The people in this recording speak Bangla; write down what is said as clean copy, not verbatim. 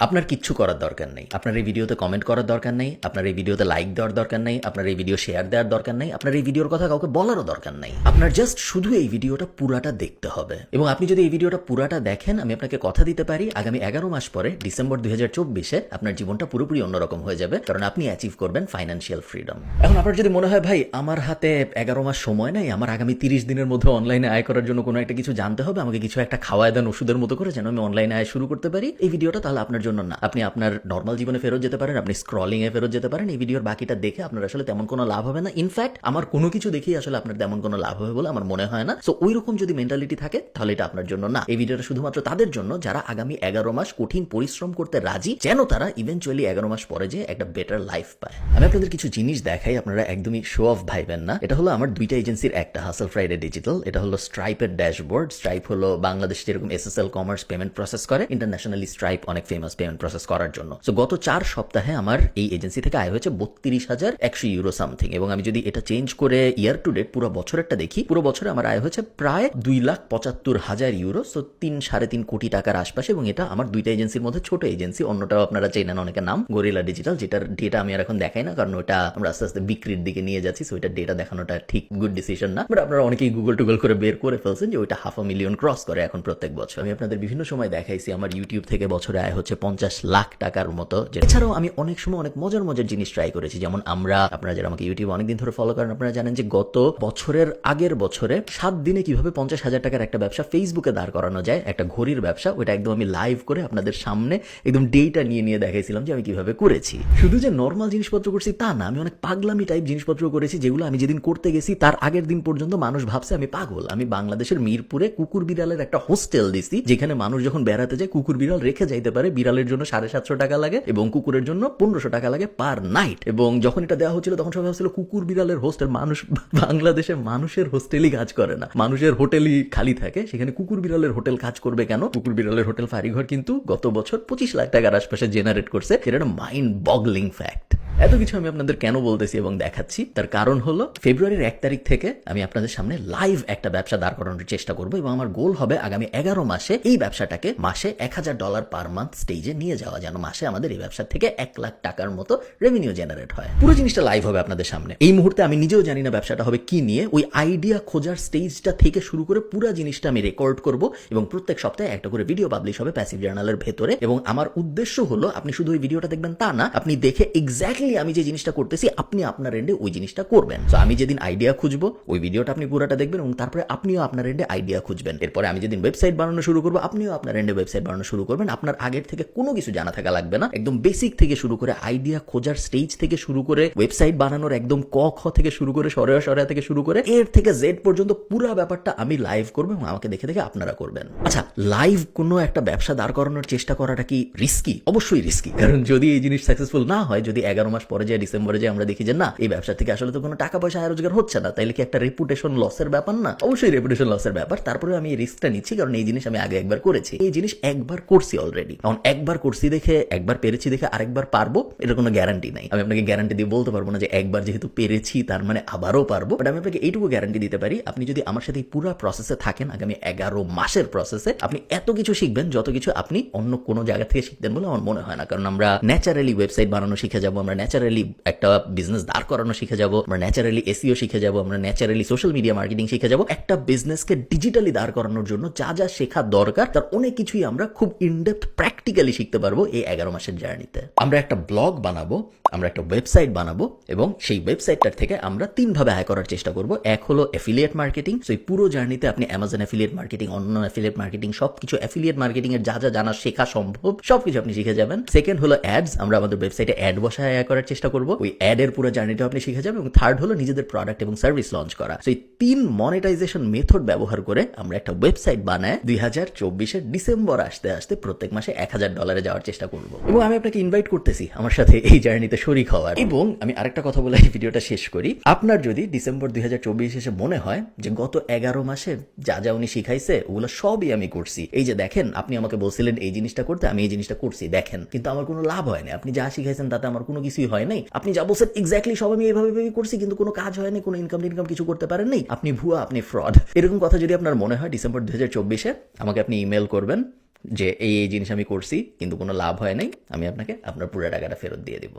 আপনার কিচ্ছু করার দরকার নেই। আপনার এই ভিডিওতে কমেন্ট করার দরকার নেই। আপনার এই ভিডিওতে লাইক দেওয়ার দরকার নেই। আপনার এই ভিডিও শেয়ার দেওয়ার দরকার নেই। আপনার এই ভিডিওর কথা কাউকে বলারও দরকার নেই। আপনার জাস্ট শুধু এই ভিডিওটা পুরাটা দেখতে হবে। এবং আপনি যদি এই ভিডিওটা পুরাটা দেখেন, আমি আপনাকে কথা দিতে পারি আগামী 11 মাস পরে ডিসেম্বর 2024-এ আপনার জীবনটা পুরোপুরি অন্যরকম হয়ে যাবে, কারণ আপনি অ্যাচিভ করবেন ফাইন্যান্সিয়াল ফ্রিডম। এখন আপনার যদি মনে হয় ভাই আমার হাতে 11 মাস সময় নেই, আমার আগামী 30 দিনের মধ্যে অনলাইনে আয় করার জন্য কোনো একটা কিছু জানতে হবে, আমাকে কিছু একটা খাওয়ায় দেন ওষুধের মতো করে যেন আমি অনলাইনে আয় শুরু করতে পারি, এই ভিডিওটা তাহলে আপনার জন্য না। আপনি আপনার নর্মাল জীবনে ফেরত যেতে পারেন, আপনি স্ক্রলিং এ ফেরত যেতে পারেন। এই ভিডিওর বাকিটা দেখে আপনার আসলে তেমন কোনো লাভ হবে না। ইনফ্যাক্ট আমার কোনো কিছু দেখেই আসলে আপনার তেমন কোনো লাভ হবে বলে আমার মনে হয় না। সো ওই রকম যদি মেন্টালিটি থাকে তাহলে এটা আপনার জন্য না। এই ভিডিওটা শুধুমাত্র তাদের জন্য যারা আগামী 11 মাস কঠিন পরিশ্রম করতে রাজি, যেন তারা ইভেনচুয়ালি 11 মাস পরে যে একটা বেটার লাইফ পায়। আমি আপনাদের কিছু জিনিস দেখাই, আপনারা একদমই শো অফ ভাইবেন না। এটা হলো আমার দুইটা এজেন্সির একটা, হাসল ফ্রাইডে ডিজিটাল। এটা হলো স্ট্রাইপের ড্যাশবোর্ড। স্ট্রাইপ হলো বাংলাদেশে যেরকম এসএসএল কমার্স পেমেন্ট প্রসেস করে, ইন্টারন্যাশনালি স্ট্রাইপ অনেক ফেমাস পেমেন্ট প্রসেস করার জন্য। সো গত 4 সপ্তাহে আমার এই এজেন্সি থেকে আয় হয়েছে 32,100 ইউরো সামথিং। এবং আমি যদি এটা চেঞ্জ করে ইয়ার টু ডেট পুরো বছরেরটা দেখি, পুরো বছরে আমার আয় হয়েছে প্রায় 2,75,000 ইউরো। সো 3-3.5 কোটি টাকার আশপাশে। এবং এটা আমার দুইটা এজেন্সির মধ্যে ছোট এজেন্সি। অন্যটাও আপনারা চেনেন অনেকের নাম, গরিলা ডিজিটাল, যেটার ডেটা আমি আর এখন দেখাই না, কারণ ওটা আমরা আস্তে আস্তে বিক্রির দিকে নিয়ে যাচ্ছি। সো ওইটার ডেটা দেখানোটা ঠিক গুড ডিসিশন না। বাট আপনারা অনেকেই গুগল টুগল করে বের করে ফেলছেন যে ওইটা 500,000 ক্রস করে এখন প্রত্যেক বছর। আমি আপনাদের বিভিন্ন সময় দেখাইছি আমার ইউটিউব থেকে বছরে আয় হচ্ছে 50 লাখ টাকার মতো। এছাড়াও আমি অনেক সময় অনেক মজার মজার জিনিস ট্রাই করেছি। যেমন আপনারা যারা আমাকে ইউটিউব অনেকদিন ধরে ফলো করেন, আপনারা জানেন যে গত বছরের আগের বছরে 7 দিনে কিভাবে 50,000 টাকার একটা ব্যবসা ফেসবুকে দাঁড় করানো যায়, একটা ঘড়ির ব্যবসা। ওইটা একদম আমি লাইভ করে আপনাদের সামনে একদম ডেটা নিয়ে দেখাইছিলাম যে আমি কিভাবে করেছি। শুধু যে নর্মাল জিনিসপত্র করছি তা না, আমি অনেক পাগলামি টাইপ জিনিসপত্র করেছি, যেগুলো আমি যেদিন করতে গেছি তার আগের দিন পর্যন্ত মানুষ ভাবছে আমি পাগল। আমি বাংলাদেশের মিরপুরে কুকুর বিড়ালের একটা হোস্টেল দিছি, যেখানে মানুষ যখন বেড়াতে যায় কুকুর বিড়াল রেখে যাইতে পারে। বিড়ালের জন্য 750 টাকা লাগে এবং কুকুরের জন্য 1500 টাকা লাগে পার নাইট। এবং যখন এটা দেওয়া হচ্ছিল তখন সবাই ভাবছিল কুকুর বিড়ালের হোস্টেল। মানুষ বাংলাদেশে মানুষের হোস্টেলই কাজ করে না, মানুষের হোটেলই খালি থাকে, সেখানে কুকুর বিড়ালের হোটেল কাজ করবে কেন? কুকুর বিড়ালের হোটেল ফারিঘর কিন্তু গত বছর 25 লাখ টাকার আশপাশে জেনারেট করছে। এটা একটা মাইন্ড বগলিং ফ্যাক্ট। এত কিছু আমি আপনাদের কেন বলতেছি এবং দেখাচ্ছি, তার কারণ হলো ফেব্রুয়ারির 1 তারিখ থেকে আমি আপনাদের সামনে লাইভ একটা ব্যবসা দাঁড় করানোর চেষ্টা করবো। এবং আমার গোল হবে আগামী 11 মাসে এই ব্যবসাটাকে মাসে $1,000 পার মান্থ স্টেজে নিয়ে যাওয়া, যেন মাসে আমাদের এই ব্যবসা থেকে 1 লাখ টাকার মতো রেভিনিউ জেনারেট হয়। পুরো জিনিসটা লাইভ হবে আপনাদের সামনে। এই মুহূর্তে আমি নিজেও জানি না ব্যবসাটা হবে কি নিয়ে। ওই আইডিয়া খোঁজার স্টেজটা থেকে শুরু করে পুরো জিনিসটা আমি রেকর্ড করব এবং প্রত্যেক সপ্তাহে একটা করে ভিডিও পাবলিশ হবে প্যাসিভ জার্নালের ভেতরে। এবং আমার উদ্দেশ্য হলো আপনি শুধু ওই ভিডিওটা দেখবেন তা না, আপনি দেখে এক্স্যাক্টলি আমি যে জিনিসটা করতেছি আপনি আপনার এন্ডে ওই জিনিসটা করবেন। তো আমি যেদিন আইডিয়া খুঁজবো ওই ভিডিওটা আপনি পুরোটা দেখবেন এবং তারপরে আপনিও আপনার এন্ডে আইডিয়া খুঁজবেন। এরপরে আমি যেদিন ওয়েবসাইট বানানো শুরু করবো আপনিও আপনার এন্ডে ওয়েবসাইট বানানো শুরু করবেন। আপনার আগের থেকে কোনো কিছু জানা থাকা লাগবে না, একদম বেসিক থেকে শুরু করে আইডিয়া খোঁজার স্টেজ থেকে শুরু করে ওয়েবসাইট বানানোর একদম ক খ থেকে শুরু করে সরেয়া থেকে শুরু করে এর থেকে জেড পর্যন্ত পুরো ব্যাপারটা আমি লাইভ করবো এবং আমাকে দেখে দেখে আপনারা করবেন। আচ্ছা, লাইভ কোনো একটা ব্যবসা দাঁড় করানোর চেষ্টা করাটা কি রিস্কি? অবশ্যই রিস্কি, কারণ যদি এই জিনিস সাকসেসফুল না হয়, যদি 11 মাস পরে যায় ডিসেম্বরে যে আমরা দেখি যে না এই ব্যবসা থেকে আসলে তো কোনো টাকা পয়সা আয় রোজগার হচ্ছে না, তাইলে কি একটা রেপুটেশন লসের ব্যাপার না? অবশ্যই রেপুটেশন লসের ব্যাপার। তারপরে আমি এই রিস্কটা নিচ্ছি কারণ এই জিনিস আমি আগে একবার করেছি, এই জিনিস একবার করছি অলরেডি। কারণ একবার করছি দেখে, একবার পেরেছি দেখে আরেকবার পারবো এটা কোনো গ্যারান্টি নাই। আমি আপনাকে গ্যারান্টি দিয়ে বলতে পারবো না যে একবার যেহেতু পেরেছি তার মানে আবারও পারবো। বাট আমি আপনাকে এইটুকু গ্যারান্টি দিতে পারি, আপনি যদি আমার সাথে এই পুরো প্রসেসে থাকেন আগামী 11 মাসের প্রসেসে, আপনি এত কিছু শিখবেন যত কিছু আপনি অন্য কোনো জায়গা থেকে শিখতেন বলে আমার মনে হয় না। কারণ আমরা ন্যাচারালি ওয়েবসাইট বানানো শিখে যাবো, আমরা ন্যাচারালি একটা বিজনেস দাঁড় করানো শিখে যাবো, আমরা ন্যাচারালি এসইও শিখে যাবো, আমরা ন্যাচারালি সোশ্যাল মিডিয়া মার্কেটিং শিখে যাবো। একটা বিজনেসকে ডিজিটালি দাঁড় করানোর জন্য যা যা শেখা দরকার তার অনেক কিছুই আমরা খুব ইনডেপথ প্র্যাকটিক্যালি শিখতে পারবো এই 11 মাসের জার্নিতে। আমরা একটা ব্লগ বানাবো, আমরা একটা ওয়েবসাইট বানাবো এবং সেই ওয়েবসাইটটার থেকে আমরা 3 ভাবে আয় করার চেষ্টা করব। এক হলো অ্যাফিলিয়েট মার্কেটিং। সো এই পুরো জার্নিতে আপনি অ্যামাজন অ্যাফিলিয়েট মার্কেটিং, অন্য অ্যাফিলিয়েট মার্কেটিং, সবকিছু অ্যাফিলিয়েট মার্কেটিং এর যা যা জানা শেখা সম্ভব সবকিছু আপনি শিখে যাবেন। সেকেন্ড হলো অ্যাডস, আমরা আমাদের ওয়েবসাইটে অ্যাড বসায় আয় করার চেষ্টা করব, ওই অ্যাড এর পুরো জার্নিটা আপনি শিখে যাবেন। এবং থার্ড হলো নিজেদের প্রোডাক্ট এবং সার্ভিস লঞ্চ করা। সো এই 3 মনিটাইজেশন মেথড ব্যবহার করে আমরা একটা ওয়েবসাইট বানায় 2024 ডিসেম্বর আসতে আসতে প্রত্যেক মাসে $1,000 যাওয়ার চেষ্টা করব। এবং আমি আপনাকে ইনভাইট করতেছি আমার সাথে এই জার্নিতে শরীক হওয়ার। এবং আমি আরেকটা কথা বলে এই ভিডিওটা শেষ করি, আপনার যদি ডিসেম্বর 2024 এসে মনে হয় যে গত 11 মাসে যা যা উনি শিখাইছে ওগুলো সবই আমি করছি, এই যে দেখেন আপনি আমাকে বলছিলেন এই জিনিসটা করতে, আমি এই জিনিসটা করছি দেখেন, কিন্তু আমার কোনো লাভ হয়নি, আপনি যা শিখাইছেন তাতে আমার কোনো কিছুই হয় নাই, আপনি যা বলছেন এক্স্যাক্টলি সব আমি এইভাবে করছি কিন্তু কোনো কাজ হয়নি, কোনো ইনকাম কিছু করতে পারেন নাই, আপনি ভুয়া, আপনি ফ্রড, এরকম কথা যদি আপনার মনে হয় ডিসেম্বর 2024-এ আমাকে আপনি ইমেল করবেন, যে এই জিনিস আমি করছি কিন্তু কোনো লাভ হয় নাই, আমি আপনাকে আপনার পুরো টাকাটা ফেরত দিয়ে দিব।